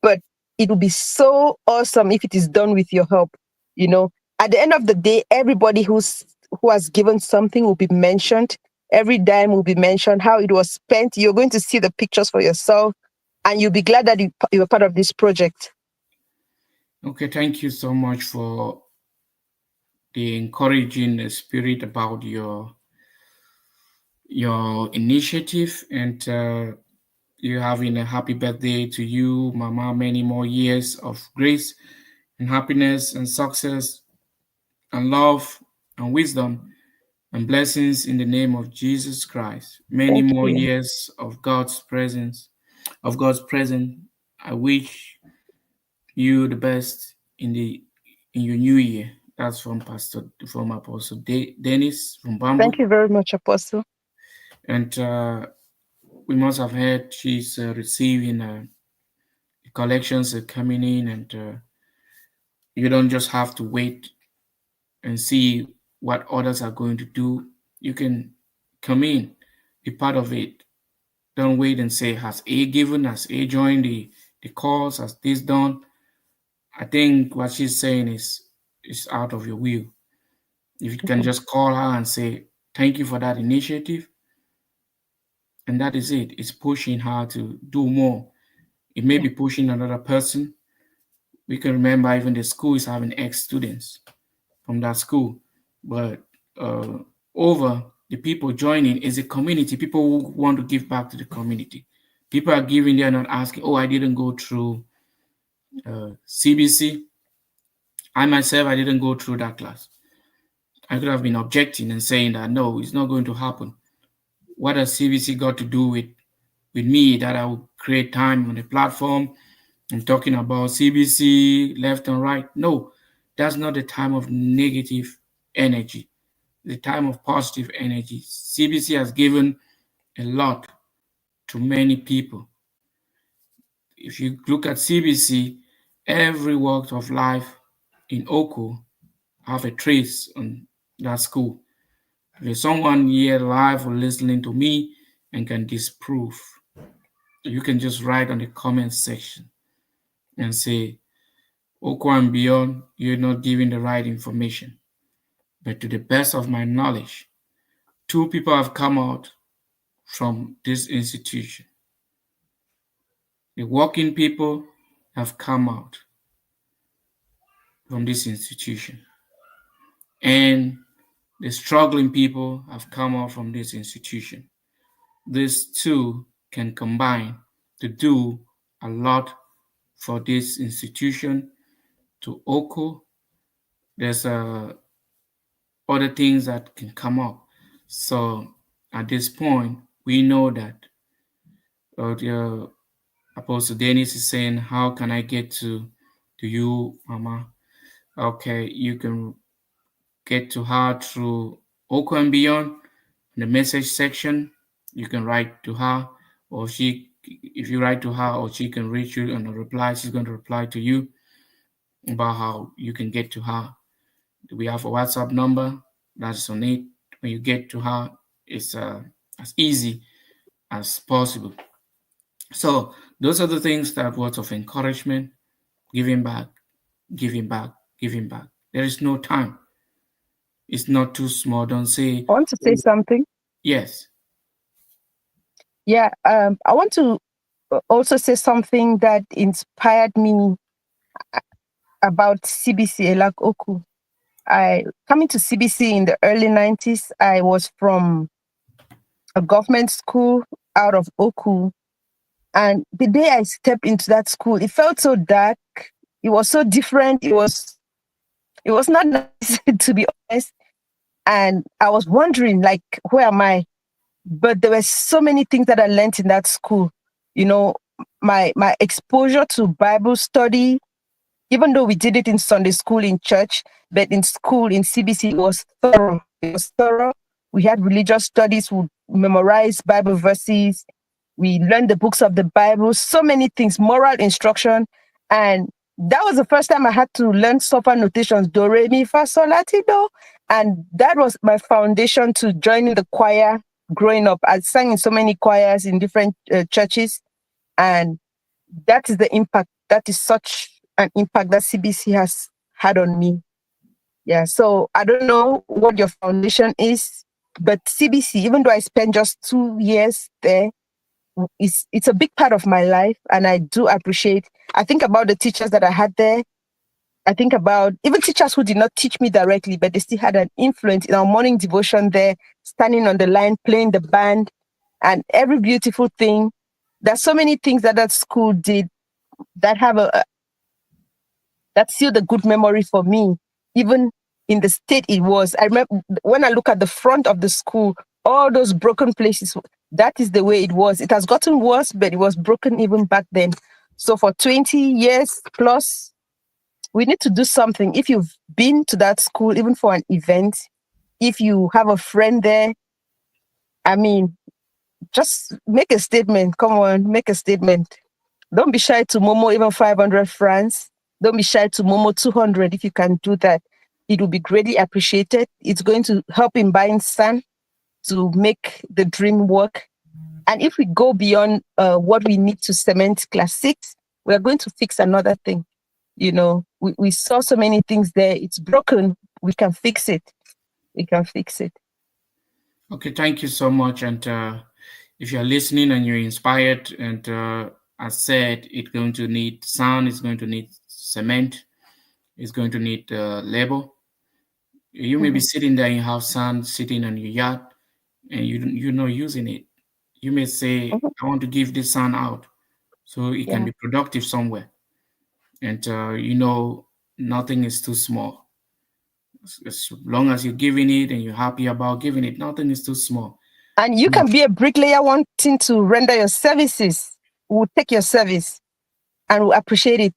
but it will be so awesome if it is done with your help. at the end of the day, everybody who has given something will be mentioned. Every dime will be mentioned, how it was spent. You're going to see the pictures for yourself, and you'll be glad that you were part of this project. Okay, thank you so much for the encouraging spirit about your initiative, and you having a happy birthday to you, Mama. Many more years of grace and happiness and success and love and wisdom and blessings in the name of Jesus Christ. Many Thank more you. years of God's presence, of God's presence. I wish you the best in your new year. That's from Apostle Dennis from Thank Bamboo, you very much, Apostle. and we must have heard she's receiving collections are coming in, and you don't just have to wait and see what others are going to do. You can come in, be part of it. Don't wait and say, has A given, has A joined the cause, has this done? I think what she's saying is out of your will. If you can just call her and say, thank you for that initiative, and that is it. It's pushing her to do more. It may be pushing another person. We can remember even the school is having ex students from that school, but uh, over the people joining is a community. People who want to give back to the community. People are giving, they're not asking, oh, I didn't go through CBC. I myself, I didn't go through that class. I could have been objecting and saying that no, it's not going to happen. What has CBC got to do with me that I will create time on the platform and talking about CBC left and right? No, that's not the time of negative energy. The time of positive energy. CBC has given a lot to many people. If you look at CBC, every walk of life in Oko have a trace on that school. If there's someone here live or listening to me and can disprove, you can just write on the comment section and say, Oko and beyond, you're not giving the right information. But to the best of my knowledge, two people have come out from this institution. The working people have come out from this institution, and the struggling people have come out from this institution. These two can combine to do a lot for this institution, to Oko. There's other things that can come up. So at this point, we know that the Apostle Dennis is saying, how can I get to you, Mama? Okay, you can get to her through Oko and Beyond. In the message section, you can write to her, or if you write to her, or she can reach you and reply. She's going to reply to you about how you can get to her. We have a WhatsApp number that's on it. When you get to her, it's as easy as possible. So those are the things that words of encouragement, giving back, giving back, giving back. There is no time. It's not too small. Don't say, I want to say something. yes. Yeah, I want to also say something that inspired me about CBC Elak Oku. Coming to CBC in the early 90s, I was from a government school out of Oku. And the day I stepped into that school, it felt so dark. It was so different. It was not nice, to be honest. And I was wondering, like, where am I? But there were so many things that I learned in that school. You know, my exposure to Bible study, even though we did it in Sunday school in church, but in school in CBC it was thorough. It was thorough. We had religious studies. We memorized Bible verses. We learned the books of the Bible. So many things, moral instruction, and that was the first time I had to learn sofa notations: do, re, mi, fa, sol, la, ti, do, and that was my foundation to joining the choir. Growing up, I sang in so many choirs in different churches, and that is the impact. That is such an impact that CBC has had on me. Yeah. So I don't know what your foundation is, but CBC, even though I spent just 2 years there, it's a big part of my life, and I do appreciate. I think about the teachers that I had there. I think about even teachers who did not teach me directly, but they still had an influence in our morning devotion there, standing on the line, playing the band, and every beautiful thing. There's so many things that that school did that have that's still the good memory for me, even in the state it was. I remember when I look at the front of the school, all those broken places, that is the way it was. It has gotten worse, but it was broken even back then. So for 20 years plus, we need to do something. If you've been to that school, even for an event, if you have a friend there, I mean, just make a statement. Come on, make a statement. Don't be shy to Momo even 500 francs. Don't be shy to Momo 200 if you can do that. It will be greatly appreciated. It's going to help in buying sand to make the dream work. And if we go beyond what we need to cement class 6, we're going to fix another thing. You know, we saw so many things there. It's broken. We can fix it. We can fix it. Okay, thank you so much. And if you're listening and you're inspired, and as said, it's going to need sand, it's going to need cement, it's going to need labor. You may be sitting there, you have sand sitting on your yard, and you're not using it. You may say, I want to give this sand out so it can be productive somewhere. And nothing is too small. As long as you're giving it and you're happy about giving it, nothing is too small. And you can be a bricklayer wanting to render your services. We'll take your service and we'll appreciate it.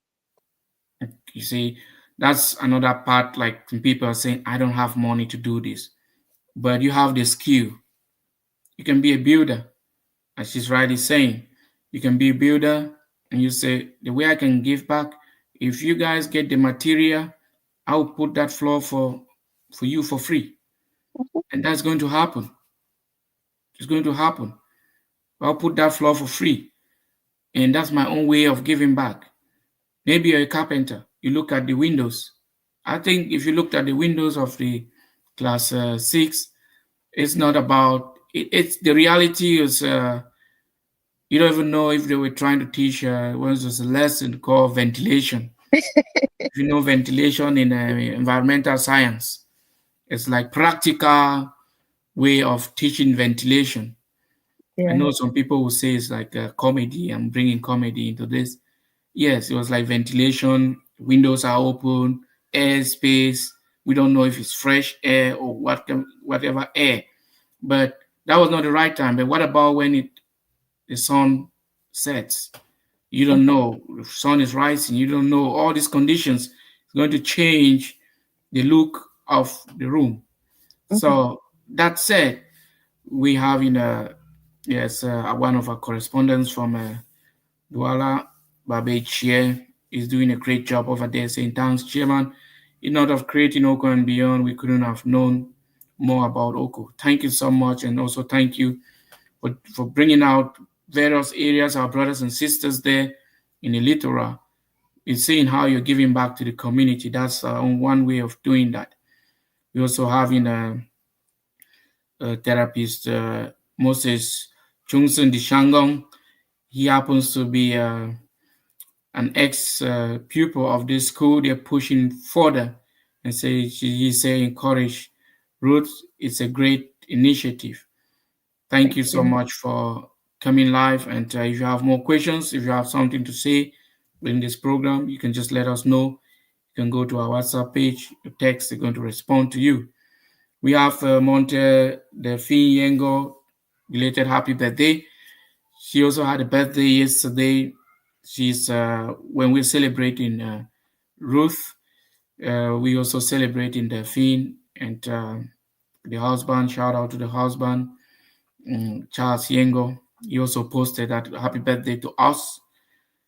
You see, that's another part. Like people are saying, I don't have money to do this, but you have the skill. You can be a builder, as she's rightly saying. You can be a builder, and you say, the way I can give back, if you guys get the material, I'll put that floor for you for free. And that's going to happen. It's going to happen. I'll put that floor for free. And that's my own way of giving back. Maybe you're a carpenter. You look at the windows. I think if you looked at the windows of the class 6, it's not about it's the reality is you don't even know if they were trying to teach once there's a lesson called ventilation. If you know ventilation in environmental science, it's like practical way of teaching ventilation. I know some people will say it's like a comedy. I'm bringing comedy into this. Yes, it was like ventilation. Windows are open, air space. We don't know if it's fresh air or whatever air. But that was not the right time. But what about when the sun sets? You don't know. The sun is rising. You don't know. All these conditions is going to change the look of the room. So that said, we have one of our correspondents from Douala, Babage here, is doing a great job over there saying, thanks, Chairman. In not of creating Oko and beyond, we couldn't have known more about Oko. Thank you so much. And also thank you for bringing out various areas, our brothers and sisters there in the littoral. It's seeing how you're giving back to the community. That's one way of doing that. We also have a therapist, Moses Chungsun Dishangong. He happens to be an ex-pupil of this school. They're pushing further and encourage Ruth. It's a great initiative. Thank you so much for coming live. And if you have more questions, if you have something to say in this program, you can just let us know. You can go to our WhatsApp page, your text, they're going to respond to you. We have Monte Delphine Yengo, belated happy birthday. She also had a birthday yesterday. She's when we're celebrating Ruth, we also celebrating Delphine and the husband. Shout out to the husband, Charles Yengo. He also posted that happy birthday to us.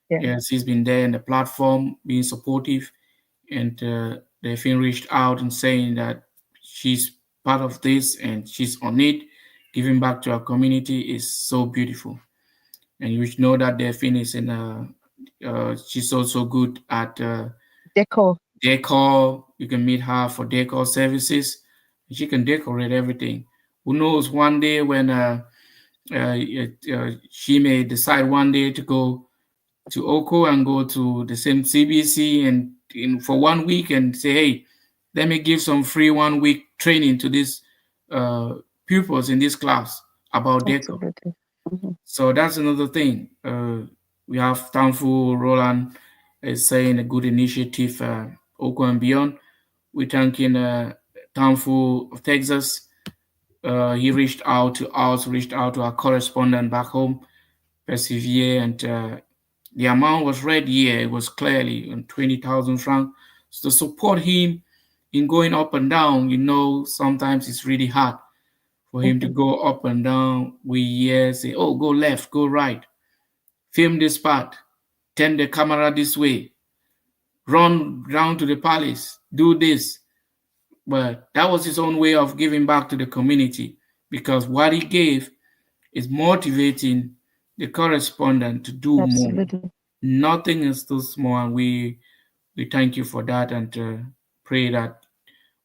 Yes, he's been there in the platform, being supportive, and Delphine reached out and saying that she's part of this and she's on it. Giving back to our community is so beautiful. And you know that Delphine is she's also good at decor. decor. You can meet her for decor services. She can decorate everything. Who knows? One day when she may decide one day to go to Oko and go to the same CBC and for 1 week and say, hey, let me give some free 1 week training to these uh, pupils in this class about decor. Absolutely. Mhm. So that's another thing. We have Thankful Roland is saying a good initiative, Oko and beyond. We're thanking Thankful of Texas. He reached out to us, reached out to our correspondent back home, Persevere, and the amount was read here. It was clearly on 20,000 francs. So to support him in going up and down, sometimes it's really hard for him to Mhm. go up and down. We hear say, oh, go left, go right, film this part, turn the camera this way, run down to the palace, do this. But that was his own way of giving back to the community because what he gave is motivating the correspondent to do more. Absolutely. Nothing is too small, and we thank you for that and pray that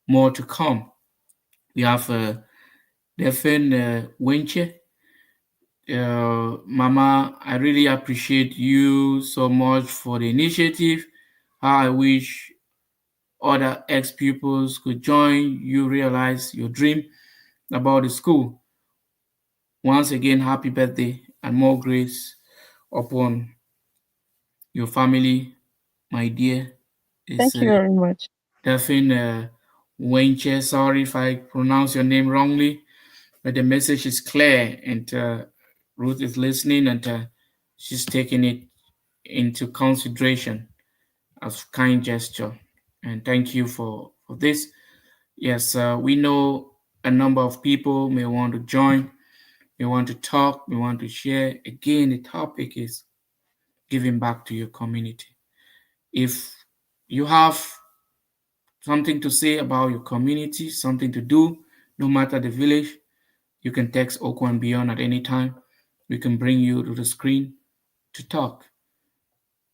more to come. We have Defin Winche. Mama, I really appreciate you so much for the initiative. How I wish other ex pupils could join you realize your dream about the school. Once again, happy birthday and more grace upon your family, my dear. It's Thank you very much. Delphine Wenche. Sorry if I pronounce your name wrongly, but the message is clear, and Ruth is listening, and she's taking it into consideration as kind gesture. And thank you for this. Yes, we know a number of people may want to join, may want to talk, may want to share. Again, the topic is giving back to your community. If you have something to say about your community, something to do, no matter the village, you can text Oko and Beyond at any time. We can bring you to the screen to talk.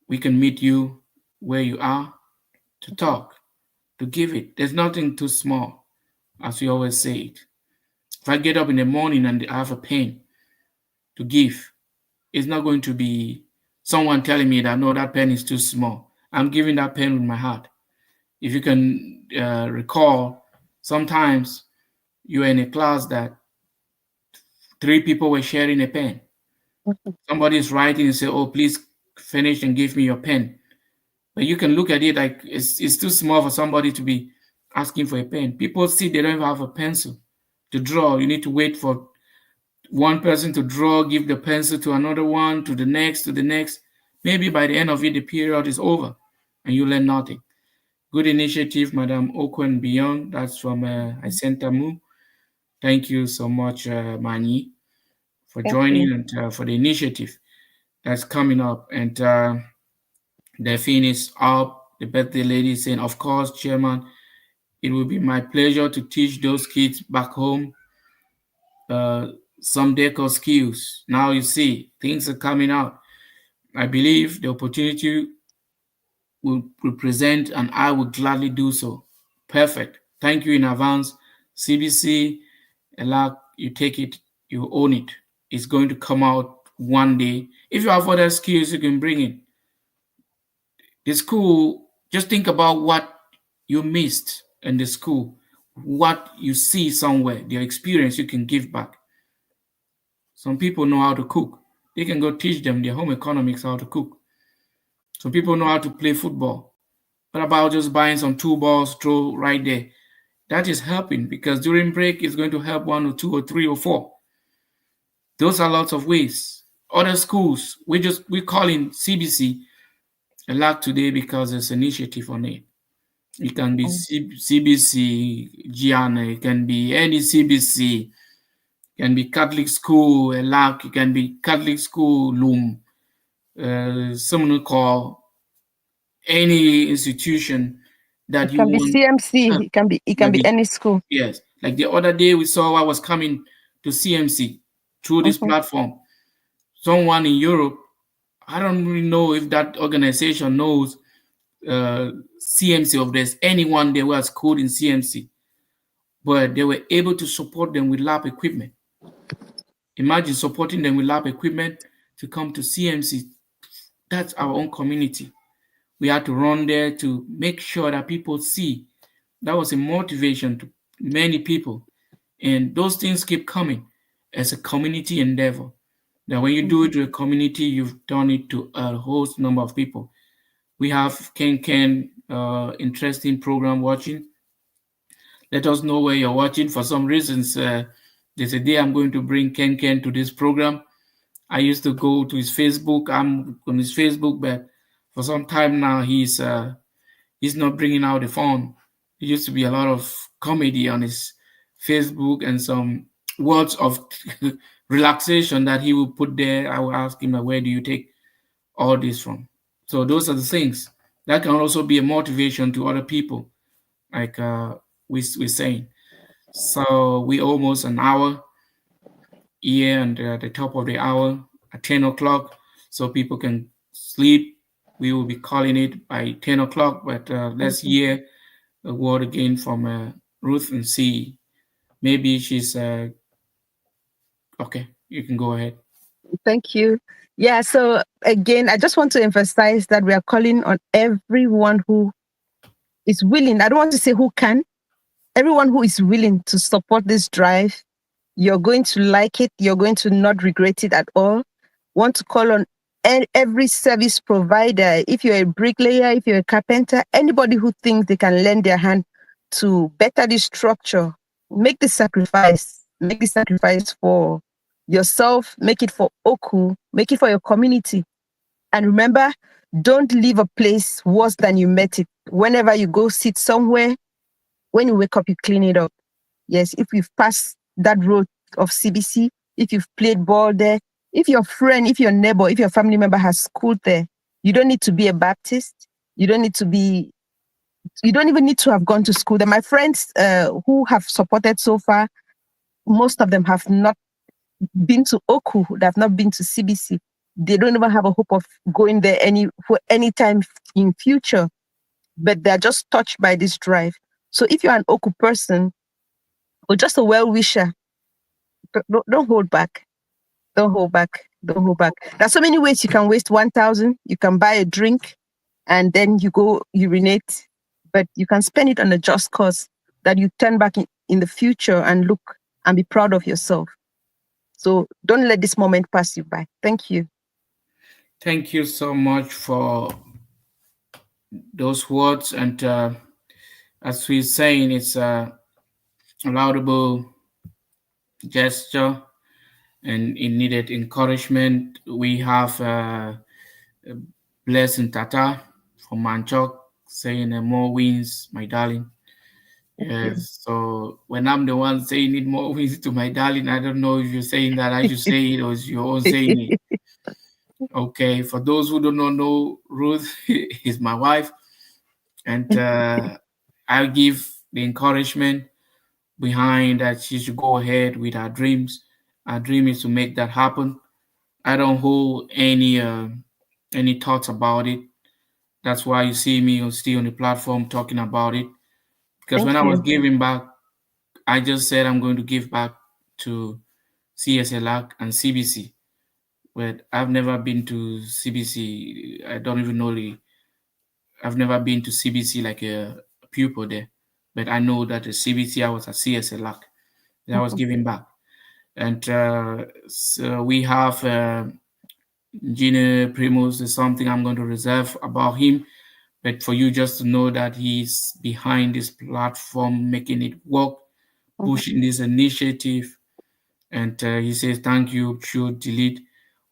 We can meet you where you are to talk, to give it. There's nothing too small, as we always say it. If I get up in the morning and I have a pen to give, it's not going to be someone telling me that no, that pen is too small. I'm giving that pen with my heart. If you can recall, sometimes you were in a class that three people were sharing a pen. Mhm. Somebody is writing and say, "Oh, please finish and give me your pen." But you can look at it like it's too small for somebody to be asking for a pen. People see they don't even have a pencil to draw. You need to wait for one person to draw, give the pencil to another one, to the next, to the next. Maybe by the end of it, the period is over and you learn nothing. Good initiative, Madam Oko and Beyond. That's from Isentamu. Thank you so much, Mani, for Thank you. joining and for the initiative that's coming up. And Delphine is up. The birthday lady is saying, of course, Chairman, it will be my pleasure to teach those kids back home uh, some decor skills. Now you see, things are coming out. I believe the opportunity will present, and I will gladly do so. Perfect. Thank you in advance. CBC, Elak, you take it, you own it. It's going to come out one day. If you have other skills, you can bring it. The school, just think about what you missed in the school, what you see somewhere, the experience you can give back. Some people know how to cook. They can go teach them their home economics how to cook. Some people know how to play football. What about just buying some two balls, throw right there? That is helping because during break it's going to help one or two or three or four. Those are lots of ways. Other schools, we call in CBC a lot today because there's initiative on it. It can be Mm. CBC, Gianna, it can be any CBC, it can be Catholic school, a LAC, it can be Catholic school, Loom, someone call any institution that It you can be want CMC. help. It can be Maybe, any school. yes. Like the other day, we saw I was coming to CMC through this Mhm. platform. Someone in Europe, I don't really know if that organization knows CMC, if there's anyone there who has code in CMC, but they were able to support them with lab equipment. Imagine supporting them with lab equipment to come to CMC. That's our own community. We had to run there to make sure that people see. That was a motivation to many people. And those things keep coming as a community endeavor. That when you do it to a community, you've done it to a host number of people. We have Ken interesting program watching. Let us know where you're watching. For some reasons, there's a day I'm going to bring Ken to this program. I used to go to his Facebook. I'm on his Facebook, but for some time now, he's not bringing out the phone. There used to be a lot of comedy on his Facebook and some words of relaxation that he would put there. I would ask him, where do you take all this from? So those are the things that can also be a motivation to other people, like we're saying. So we almost an hour here, and at the top of the hour at 10 o'clock, so people can sleep. We will be calling it by 10 o'clock, but let's hear a word again from Ruth and see. Maybe she's okay. You can go ahead. Thank you. Yeah, so again, I just want to emphasize that we are calling on everyone who is willing. I don't want to say who can, everyone who is willing to support this drive. You're going to like it. You're going to not regret it at all. Want to call on every service provider. If you're a bricklayer, if you're a carpenter, anybody who thinks they can lend their hand to better this structure, make the sacrifice. Make the sacrifice for yourself. Make it for Oku. Make it for your community. And remember, don't leave a place worse than you met it. Whenever you go sit somewhere, when you wake up, you clean it up. Yes, if you've passed that road of CBC, if you've played ball there, if your friend, if your neighbor, if your family member has schooled there, you don't need to be a Baptist. You don't even need to have gone to school there. My friends who have supported so far, most of them have not been to Oku, they have not been to CBC. They don't even have a hope of going there any time in future, but they're just touched by this drive. So if you're an Oku person or just a well-wisher, don't hold back. Don't hold back. Don't hold back. There's so many ways you can waste 1,000. You can buy a drink and then you go urinate, but you can spend it on a just cause that you turn back in the future and look and be proud of yourself. So don't let this moment pass you by. Thank you. Thank you so much for those words. And as we're saying, it's a laudable gesture and it needed encouragement. We have Blessing Tata from Manchok saying more wins, my darling. Yes, so when I'm the one saying need more wins to my darling, I don't know if you're saying that I should say it or is your own saying it. Okay, for those who do not know, Ruth is my wife, and I give the encouragement behind that she should go ahead with her dreams. Our dream is to make that happen. I don't hold any thoughts about it. That's why you see me still on the platform talking about it. Because when I was giving back, I just said I'm going to give back to CSLAC and CBC. But I've never been to CBC. I don't even know I've never been to CBC like a pupil there. But I know that at CBC I was at CSLAC. I was giving back. And so we have Gina Primos is something I'm going to reserve about him. But for you just to know that he's behind this platform, making it work, pushing this initiative. And he says, thank you, should delete,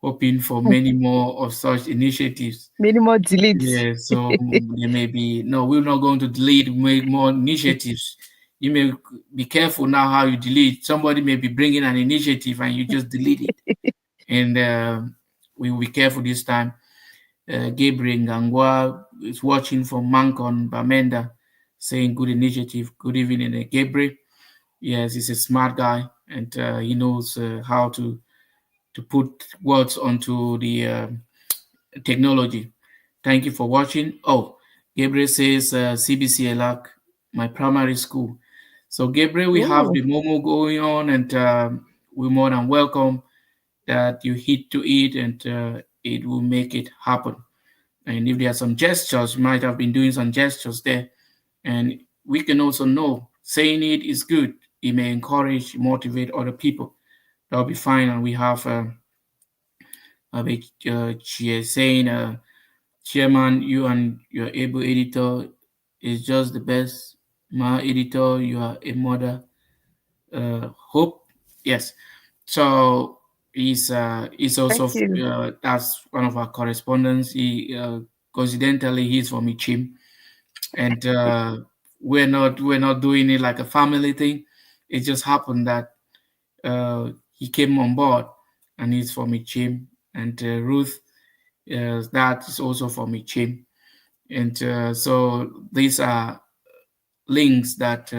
hoping for many more of such initiatives. Many more deletes. Yeah, so there may be, no, we're not going to delete, make more initiatives. You may be careful now how you delete. Somebody may be bringing an initiative and you just delete it. And we will be careful this time. Gabriel Ngangwa is watching from Mancon, Bamenda, saying good initiative. Good evening, Gabriel. Yes, he's a smart guy and he knows how to put words onto the technology. Thank you for watching. Oh, Gabriel says CBC Elak, my primary school. So Gabriel, we have Mm, the Momo going on, and we're more than welcome that you hit to it, and it will make it happen. And if there are some gestures, you might have been doing some gestures there, and we can also know saying it is good. It may encourage, motivate other people. That'll be fine. And we have saying, Chairman, you and your able editor is just the best. My editor, you are a mother. Hope, yes. So he's thank also you. that's one of our correspondents. He coincidentally he's from Ichim, and we're not doing it like a family thing. It just happened that he came on board, and he's from Ichim, and Ruth, that is also from Ichim, and so these are links that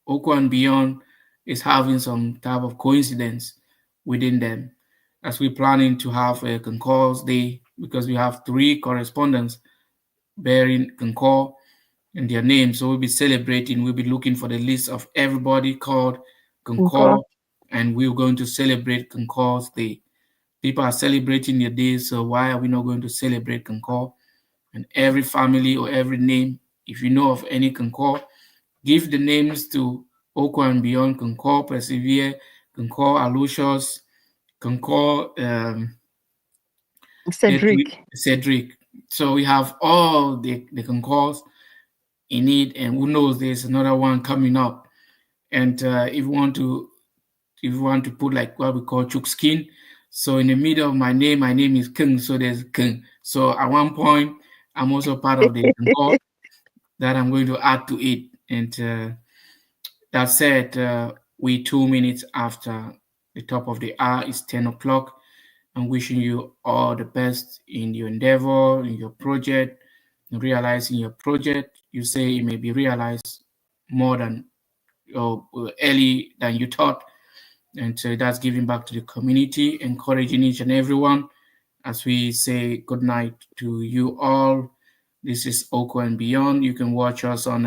Oko and Beyond is having some type of coincidence within them. As we're planning to have a Concourse Day, because we have three correspondents bearing Concord in their names. So we'll be celebrating, we'll be looking for the list of everybody called Okay. Concord, and we're going to celebrate Concourse Day. People are celebrating their day, so why are we not going to celebrate Concord? And every family or every name, if you know of any Concord, give the names to Oko and Beyond, Concord, Persevere, Concord, Alucious, Concord, Edwin, Cedric. Cedric. So we have all the Concords in it, and who knows, there's another one coming up. And if you want to put like what we call chook skin, so in the middle of my name is Kung, so there's Kung. So at one point, I'm also part of the Concord that I'm going to add to it. And that said, we 2 minutes after the top of the hour is 10 o'clock. I'm wishing you all the best in your endeavor, in your project, in realizing your project. You say it may be realized more than or early than you thought. And so that's giving back to the community, encouraging each and everyone as we say good night to you all. This is Oko and Beyond. You can watch us on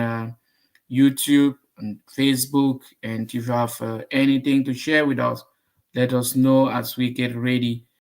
YouTube and Facebook. And if you have anything to share with us, let us know as we get ready